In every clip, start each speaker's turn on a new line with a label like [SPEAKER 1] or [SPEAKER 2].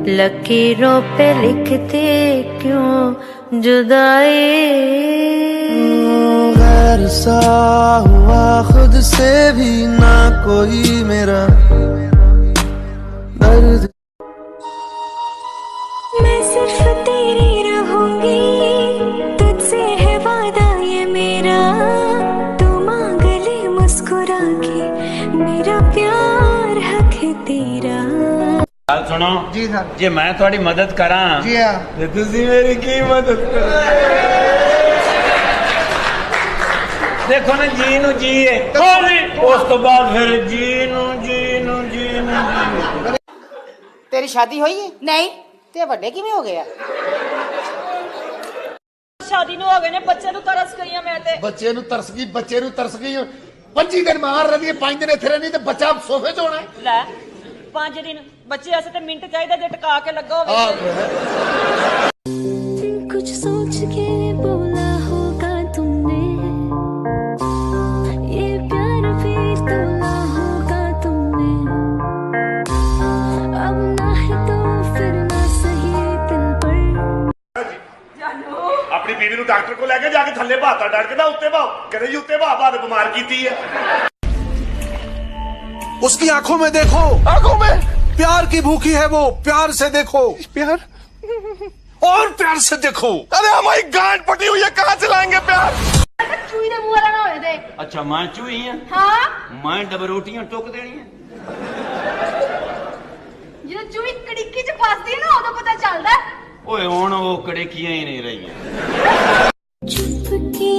[SPEAKER 1] लकीरों पे लिखते क्यों जुदाई।
[SPEAKER 2] गैर सा हुआ खुद से भी ना कोई मेरा दर्द।
[SPEAKER 3] मैं सिर्फ तेरी रहूंगी, तुझसे है वादा ये मेरा। तू मांग ले मुस्कुरा के, मेरा प्यार हक है तेरा।
[SPEAKER 4] गल सुनो
[SPEAKER 5] जी सर।
[SPEAKER 4] जे मैं थोड़ी मदद करा
[SPEAKER 5] जी हाँ।
[SPEAKER 4] ते तुसी मेरी की मदद करो। देखो ना जी नू जी है, उस तो बाद फिर जी नू जी नू जी नू जी।
[SPEAKER 6] तेरी शादी हुई है?
[SPEAKER 7] नहीं
[SPEAKER 6] ते ਵੱਡੇ ਕਿਵੇਂ ਹੋ ਗਏ ਆ?
[SPEAKER 7] शादी ਨੂੰ ਹੋ ਗਏ ਨੇ, ਬੱਚੇ ਨੂੰ ਤਰਸ ਗਈ ਆ ਮੈਂ ਤੇ।
[SPEAKER 5] ਬੱਚੇ ਨੂੰ ਤਰਸ ਗਈ 25 ਦਿਨ ਬਾਹਰ ਰਹੀ 5 ਦਿਨ ਇੱਥੇ ਰਹਿਣੀ ਤੇ ਬੱਚਾ ਸੋਫੇ 'ਚ ਹੋਣਾ
[SPEAKER 7] ਲੈ 5 ਦਿਨ ਬੱਚੇ ਵਾਸਤੇ ਤੇ ਮਿੰਟ ਚਾਹੀਦਾ ਜੇ ਟਿਕਾ ਕੇ ਲੱਗਾ ਹੋਵੇ।
[SPEAKER 3] कुछ सोच के बोला होगा तुमने, ये प्यार भी तोला होगा तुमने। अब ना है तो फिर ना सही दिल पर।
[SPEAKER 8] अपनी बीवी ਨੂੰ ਡਾਕਟਰ ਕੋਲ ਲੈ ਕੇ ਜਾ ਕੇ ਥੱਲੇ ਭਾਤਾ ਡੜਕਦਾ ਉੱਤੇ ਭਾਓ ਕਹਿੰਦੇ ਜੀ ਉੱਤੇ ਭਾਅ ਦੇ ਬਿਮਾਰ ਕੀਤੀ ਹੈ।
[SPEAKER 2] उसकी आंखों में देखो, आंखों में प्यार की भूखी है वो, प्यार से देखो। प्यार और प्यार से देखो।
[SPEAKER 8] अरे हमारी गांड पटी हुई है, कहाँ चलाएंगे प्यार।
[SPEAKER 7] ਚੂਈ ਦੇ ਮੂੰਹ ਵਾਲਾ ਨਾ ਹੋਏ ਤੇ।
[SPEAKER 4] अच्छा मैं चूही हां?
[SPEAKER 7] ਹਾਂ
[SPEAKER 4] मैं डब रोटियां टुक देनी है।
[SPEAKER 7] ਜਦੋਂ ਚੂਈ ਕੜਿੱਕੀ ਚ ਫਸਦੀ ਨਾ ਉਦੋਂ ਪਤਾ ਚੱਲਦਾ।
[SPEAKER 4] ओए हुण वो कड़ेकियां ही नहीं रही।
[SPEAKER 3] चुपके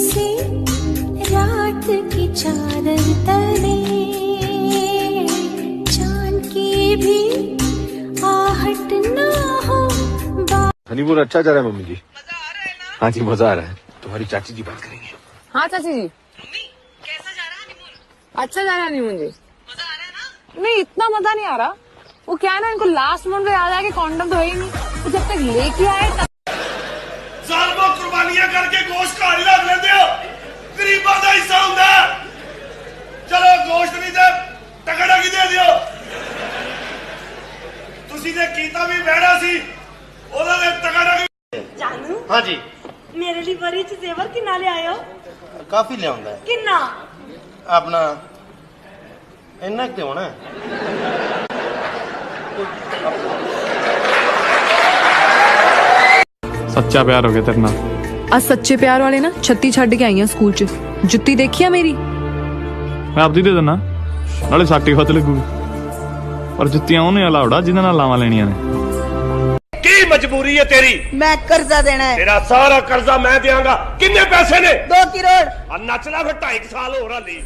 [SPEAKER 3] से रात की चादर तले, चांद की भी आहट ना हो।
[SPEAKER 9] हनीमून अच्छा जा रहा है मम्मी जी? हाँ जी मजा आ रहा है। तुम्हारी चाची जी बात करेंगे।
[SPEAKER 10] हाँ चाची जी। मम्मी कैसा जा रहा है हनीमून? अच्छा जा रहा है हनीमून जी। मजा आ रहा है ना? नहीं इतना मजा नहीं आ रहा। वो क्या है ना, इनको लास्ट मोमेंट पे याद आया कि कॉन्डम तो है ही नहीं, तो जब तक लेके आए तब।
[SPEAKER 8] ਜ਼ਾਲਮੋ ਕੁਰਬਾਨੀਆਂ ਕਰਕੇ ਗੋਸ਼ਤ ਘਰ ਹੀ ਰੱਖ ਲੈਂਦੇ ਹੋ, ਗਰੀਬਾਂ ਦਾ ਹਿੱਸਾ ਹੁੰਦਾ। ਚਲੋ ਗੋਸ਼ਤ ਨਹੀਂ ਤੇ ਟਕੜਾ ਕੀ ਦੇ ਦਿਓ। ਤੁਸੀਂ ਤੇ ਕੀਤਾ ਵੀ ਬਹਿਣਾ ਸੀ, ਉਹਦਾ ਤੇ ਟਕੜਾ ਕੀ।
[SPEAKER 7] ਜਾਨੂ
[SPEAKER 5] हाँ जी
[SPEAKER 7] ਮੇਰੇ ਲਈ ਬਰੀ ਚ ਜ਼ੇਵਰ ਕਿੰਨਾ ਲਿਆਏ ਹੋ?
[SPEAKER 5] काफी ले आंदा है
[SPEAKER 7] ਕਿੰਨਾ?
[SPEAKER 5] अपना इन्ना कि होना है।
[SPEAKER 11] सच्चा प्यार हो गया तेरे नाल।
[SPEAKER 10] आज सच्चे प्यार वाले ना 36 छड्ड के आई स्कूल च। जुत्ती देखी है मेरी?
[SPEAKER 11] मैं आपदी दे देना नाले साटी खत लगूगी, पर जुत्तियां उन्हें अलाउड जिन्हां नाल लावां लेनियां ने।
[SPEAKER 8] ਕੀ ਮਜਬੂਰੀ ਹੈ ਤੇਰੀ?
[SPEAKER 6] ਮੈਂ ਕਰਜ਼ਾ ਦੇਣਾ ਹੈ।
[SPEAKER 8] ਤੇਰਾ ਸਾਰਾ ਕਰਜ਼ਾ ਮੈਂ ਦਿਆਂਗਾ। ਕਿੰਨੇ ਪੈਸੇ ਨੇ?
[SPEAKER 6] 2 ਕਰੋੜ।
[SPEAKER 8] ਆ ਨੱਚ ਲੈ ਫਿਰ 2.5 ਸਾਲ ਹੋਰ ਹਾਲੀ।